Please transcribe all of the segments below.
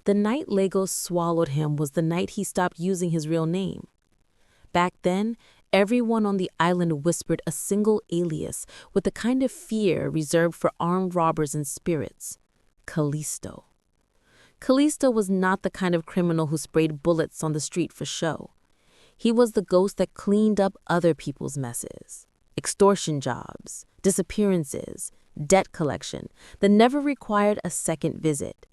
The night Lagos swallowed him was the night he stopped using his real name. Back then, everyone on the island whispered a single alias with the kind of fear reserved for armed robbers and spirits: Callisto. Callisto was not the kind of criminal who sprayed bullets on the street for show. He was the ghost that cleaned up other people's messes: extortion jobs, disappearances, debt collection that never required a second visit.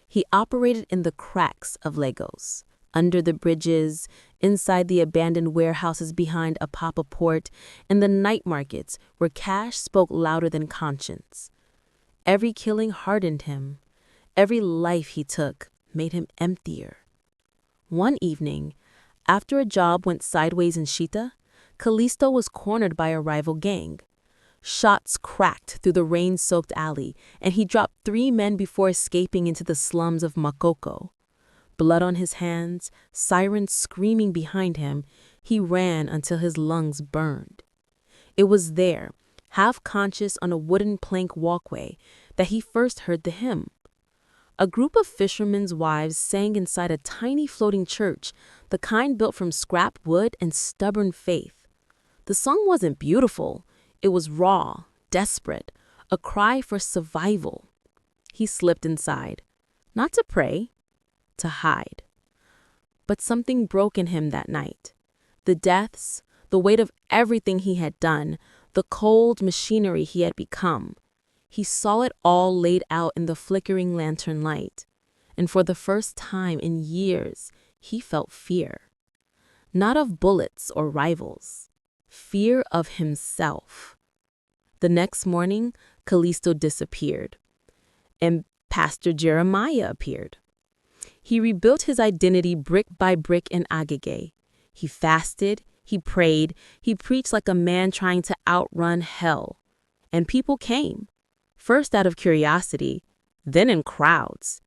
He operated in the cracks of Lagos, under the bridges, inside the abandoned warehouses behind Apapa Port, in the night markets where cash spoke louder than conscience. Every killing hardened him. Every life he took made him emptier. One evening, after a job went sideways in Shita, Callisto was cornered by a rival gang. Shots cracked through the rain-soaked alley, and he dropped 3 men before escaping into the slums of Makoko. Blood on his hands, sirens screaming behind him, he ran until his lungs burned. It was there, half-conscious on a wooden plank walkway, that he first heard the hymn. A group of fishermen's wives sang inside a tiny floating church, the kind built from scrap wood and stubborn faith. The song wasn't beautiful. It was raw, desperate, a cry for survival. He slipped inside, not to pray, to hide. But something broke in him that night. The deaths, the weight of everything he had done, the cold machinery he had become. He saw it all laid out in the flickering lantern light. And for the first time in years, he felt fear. Not of bullets or rivals. Fear of himself. The next morning, Callisto disappeared, and Pastor Jeremiah appeared. He rebuilt his identity brick by brick in Agege. He fasted, he prayed, he preached like a man trying to outrun hell. And people came, first out of curiosity, then in crowds.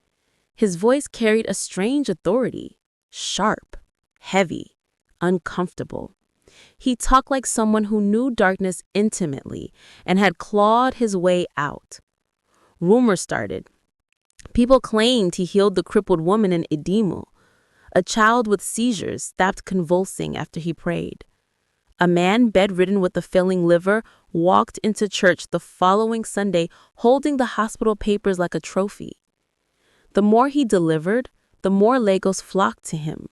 His voice carried a strange authority, sharp, heavy, uncomfortable. He talked like someone who knew darkness intimately and had clawed his way out. Rumors started. People claimed he healed the crippled woman in Idimo. A child with seizures stopped convulsing after he prayed. A man bedridden with a failing liver walked into church the following Sunday holding the hospital papers like a trophy. The more he delivered, the more Lagos flocked to him.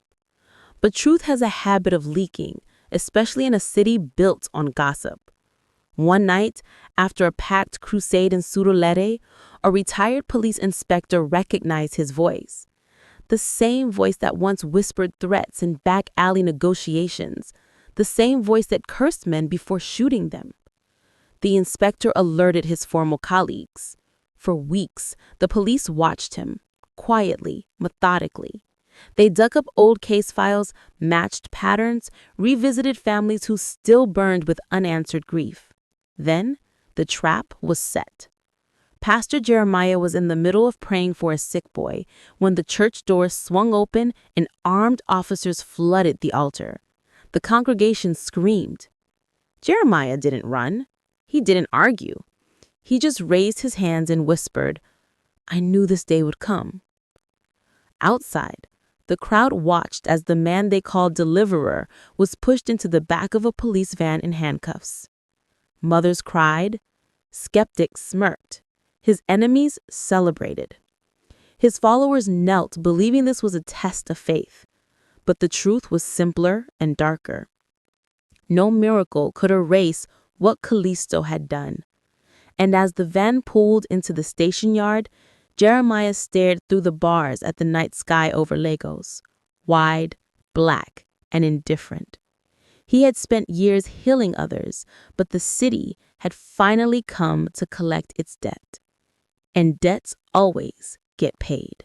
But truth has a habit of leaking, especially in a city built on gossip. One night, after a packed crusade in Surulere, a retired police inspector recognized his voice. The same voice that once whispered threats in back alley negotiations. The same voice that cursed men before shooting them. The inspector alerted his former colleagues. For weeks, the police watched him, quietly, methodically. They dug up old case files, matched patterns, revisited families who still burned with unanswered grief. Then, the trap was set. Pastor Jeremiah was in the middle of praying for a sick boy when the church doors swung open and armed officers flooded the altar. The congregation screamed. Jeremiah didn't run. He didn't argue. He just raised his hands and whispered, "I knew this day would come." Outside, the crowd watched as the man they called Deliverer was pushed into the back of a police van in handcuffs. Mothers cried. Skeptics smirked. His enemies celebrated. His followers knelt, believing this was a test of faith. But the truth was simpler and darker. No miracle could erase what Callisto had done. And as the van pulled into the station yard, Jeremiah stared through the bars at the night sky over Lagos, wide, black, and indifferent. He had spent years healing others, but the city had finally come to collect its debt. And debts always get paid.